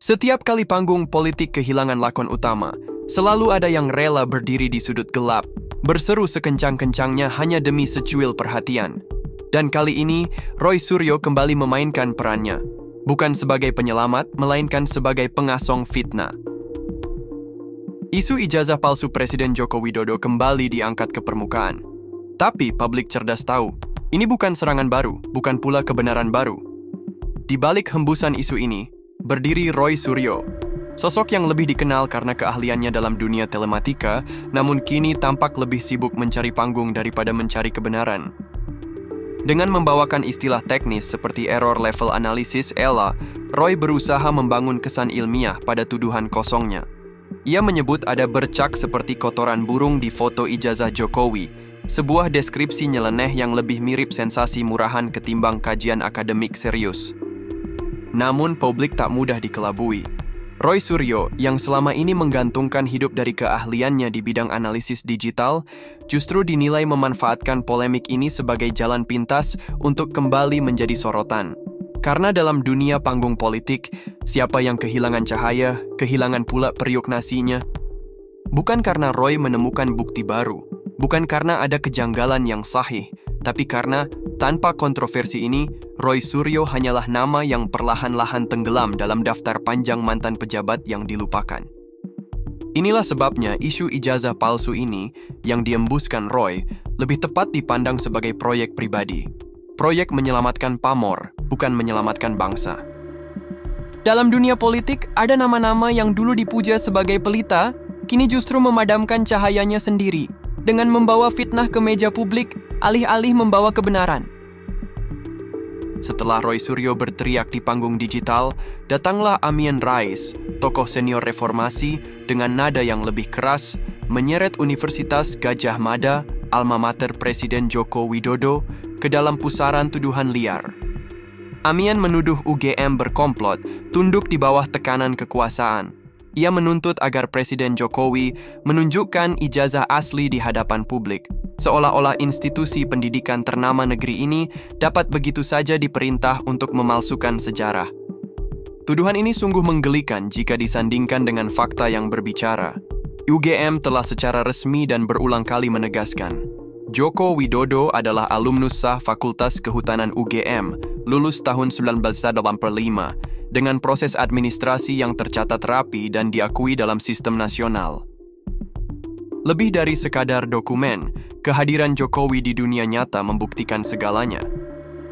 Setiap kali panggung politik kehilangan lakon utama, selalu ada yang rela berdiri di sudut gelap, berseru sekencang-kencangnya hanya demi secuil perhatian. Dan kali ini, Roy Suryo kembali memainkan perannya, bukan sebagai penyelamat, melainkan sebagai pengasong fitnah. Isu ijazah palsu Presiden Joko Widodo kembali diangkat ke permukaan. Tapi publik cerdas tahu, ini bukan serangan baru, bukan pula kebenaran baru. Di balik hembusan isu ini, berdiri Roy Suryo, sosok yang lebih dikenal karena keahliannya dalam dunia telematika, namun kini tampak lebih sibuk mencari panggung daripada mencari kebenaran. Dengan membawakan istilah teknis seperti error level analysis (ELA), Roy berusaha membangun kesan ilmiah pada tuduhan kosongnya. Ia menyebut ada bercak seperti kotoran burung di foto ijazah Jokowi, sebuah deskripsi nyeleneh yang lebih mirip sensasi murahan ketimbang kajian akademik serius. Namun publik tak mudah dikelabui. Roy Suryo, yang selama ini menggantungkan hidup dari keahliannya di bidang analisis digital, justru dinilai memanfaatkan polemik ini sebagai jalan pintas untuk kembali menjadi sorotan. Karena dalam dunia panggung politik, siapa yang kehilangan cahaya, kehilangan pula periuk nasinya. Bukan karena Roy menemukan bukti baru, bukan karena ada kejanggalan yang sahih, tapi karena tanpa kontroversi ini, Roy Suryo hanyalah nama yang perlahan-lahan tenggelam dalam daftar panjang mantan pejabat yang dilupakan. Inilah sebabnya isu ijazah palsu ini yang diembuskan Roy lebih tepat dipandang sebagai proyek pribadi. Proyek menyelamatkan pamor, bukan menyelamatkan bangsa. Dalam dunia politik, ada nama-nama yang dulu dipuja sebagai pelita, kini justru memadamkan cahayanya sendiri, dengan membawa fitnah ke meja publik, alih-alih membawa kebenaran. Setelah Roy Suryo berteriak di panggung digital, datanglah Amin Rais, tokoh senior reformasi, dengan nada yang lebih keras, menyeret Universitas Gadjah Mada, alma mater Presiden Joko Widodo, ke dalam pusaran tuduhan liar. Amin menuduh UGM berkomplot, tunduk di bawah tekanan kekuasaan. Ia menuntut agar Presiden Jokowi menunjukkan ijazah asli di hadapan publik, seolah-olah institusi pendidikan ternama negeri ini dapat begitu saja diperintah untuk memalsukan sejarah. Tuduhan ini sungguh menggelikan jika disandingkan dengan fakta yang berbicara. UGM telah secara resmi dan berulang kali menegaskan, Joko Widodo adalah alumnus sah Fakultas Kehutanan UGM, lulus tahun 1985, dengan proses administrasi yang tercatat rapi dan diakui dalam sistem nasional. Lebih dari sekadar dokumen, kehadiran Jokowi di dunia nyata membuktikan segalanya.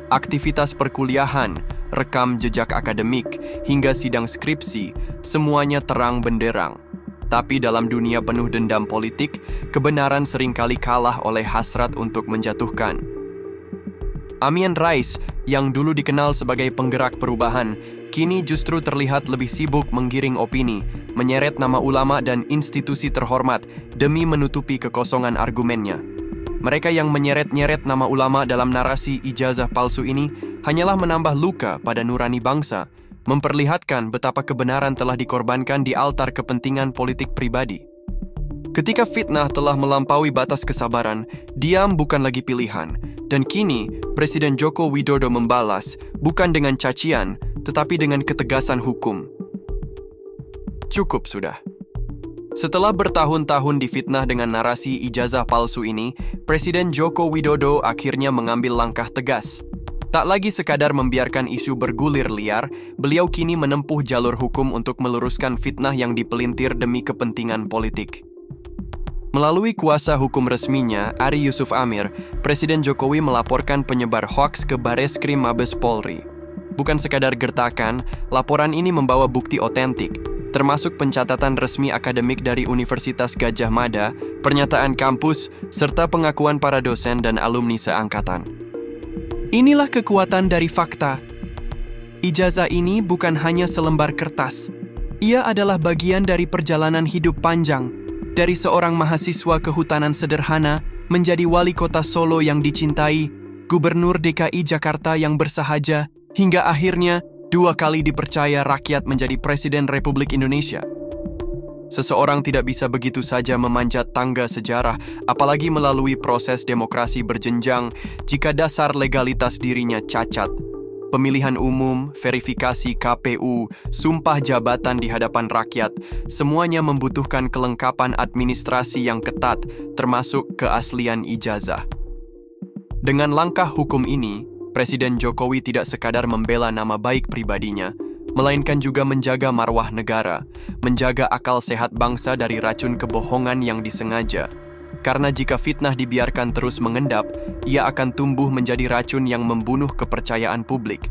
Aktivitas perkuliahan, rekam jejak akademik, hingga sidang skripsi, semuanya terang benderang. Tapi dalam dunia penuh dendam politik, kebenaran seringkali kalah oleh hasrat untuk menjatuhkan. Amin Rais, yang dulu dikenal sebagai penggerak perubahan, kini justru terlihat lebih sibuk menggiring opini, menyeret nama ulama dan institusi terhormat demi menutupi kekosongan argumennya. Mereka yang menyeret-nyeret nama ulama dalam narasi ijazah palsu ini hanyalah menambah luka pada nurani bangsa, memperlihatkan betapa kebenaran telah dikorbankan di altar kepentingan politik pribadi. Ketika fitnah telah melampaui batas kesabaran, diam bukan lagi pilihan, dan kini Presiden Joko Widodo membalas bukan dengan cacian, tetapi dengan ketegasan hukum. Cukup sudah. Setelah bertahun-tahun difitnah dengan narasi ijazah palsu ini, Presiden Joko Widodo akhirnya mengambil langkah tegas. Tak lagi sekadar membiarkan isu bergulir liar, beliau kini menempuh jalur hukum untuk meluruskan fitnah yang dipelintir demi kepentingan politik. Melalui kuasa hukum resminya, Ari Yusuf Amir, Presiden Jokowi melaporkan penyebar hoaks ke Bareskrim Mabes Polri. Bukan sekadar gertakan, laporan ini membawa bukti otentik, termasuk pencatatan resmi akademik dari Universitas Gadjah Mada, pernyataan kampus, serta pengakuan para dosen dan alumni seangkatan. Inilah kekuatan dari fakta. Ijazah ini bukan hanya selembar kertas. Ia adalah bagian dari perjalanan hidup panjang, dari seorang mahasiswa kehutanan sederhana menjadi wali kota Solo yang dicintai, gubernur DKI Jakarta yang bersahaja, hingga akhirnya 2 kali dipercaya rakyat menjadi Presiden Republik Indonesia. Seseorang tidak bisa begitu saja memanjat tangga sejarah, apalagi melalui proses demokrasi berjenjang, jika dasar legalitas dirinya cacat. Pemilihan umum, verifikasi KPU, sumpah jabatan di hadapan rakyat, semuanya membutuhkan kelengkapan administrasi yang ketat, termasuk keaslian ijazah. Dengan langkah hukum ini, Presiden Jokowi tidak sekadar membela nama baik pribadinya, melainkan juga menjaga marwah negara, menjaga akal sehat bangsa dari racun kebohongan yang disengaja. Karena jika fitnah dibiarkan terus mengendap, ia akan tumbuh menjadi racun yang membunuh kepercayaan publik.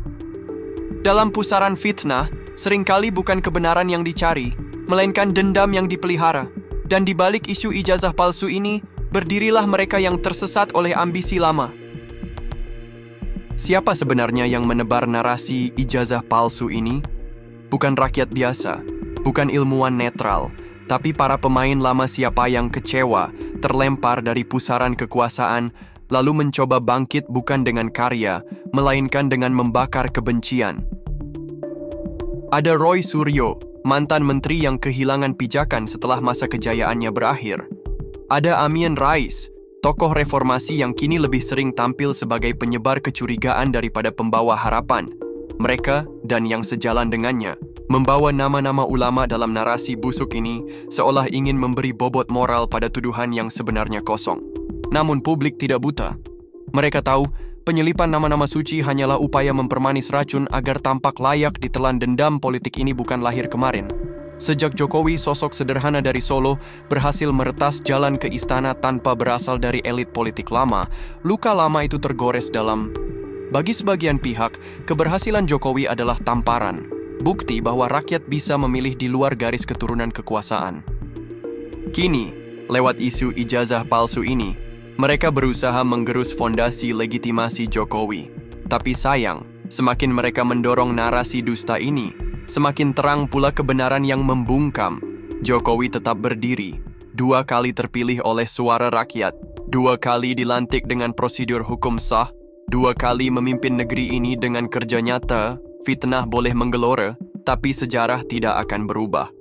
Dalam pusaran fitnah, seringkali bukan kebenaran yang dicari, melainkan dendam yang dipelihara. Dan di balik isu ijazah palsu ini, berdirilah mereka yang tersesat oleh ambisi lama. Siapa sebenarnya yang menebar narasi ijazah palsu ini? Bukan rakyat biasa, bukan ilmuwan netral, tapi para pemain lama siapa yang kecewa, terlempar dari pusaran kekuasaan, lalu mencoba bangkit bukan dengan karya, melainkan dengan membakar kebencian. Ada Roy Suryo, mantan menteri yang kehilangan pijakan setelah masa kejayaannya berakhir. Ada Amin Rais, tokoh reformasi yang kini lebih sering tampil sebagai penyebar kecurigaan daripada pembawa harapan. Mereka dan yang sejalan dengannya membawa nama-nama ulama dalam narasi busuk ini seolah ingin memberi bobot moral pada tuduhan yang sebenarnya kosong. Namun publik tidak buta. Mereka tahu penyelipan nama-nama suci hanyalah upaya mempermanis racun agar tampak layak ditelan dendam politik ini bukan lahir kemarin. Sejak Jokowi, sosok sederhana dari Solo, berhasil meretas jalan ke istana tanpa berasal dari elit politik lama, luka lama itu tergores dalam. Bagi sebagian pihak, keberhasilan Jokowi adalah tamparan, bukti bahwa rakyat bisa memilih di luar garis keturunan kekuasaan. Kini, lewat isu ijazah palsu ini, mereka berusaha menggerus fondasi legitimasi Jokowi. Tapi sayang, semakin mereka mendorong narasi dusta ini, semakin terang pula kebenaran yang membungkam. Jokowi tetap berdiri, 2 kali terpilih oleh suara rakyat, 2 kali dilantik dengan prosedur hukum sah, 2 kali memimpin negeri ini dengan kerja nyata. Fitnah boleh menggelora, tapi sejarah tidak akan berubah.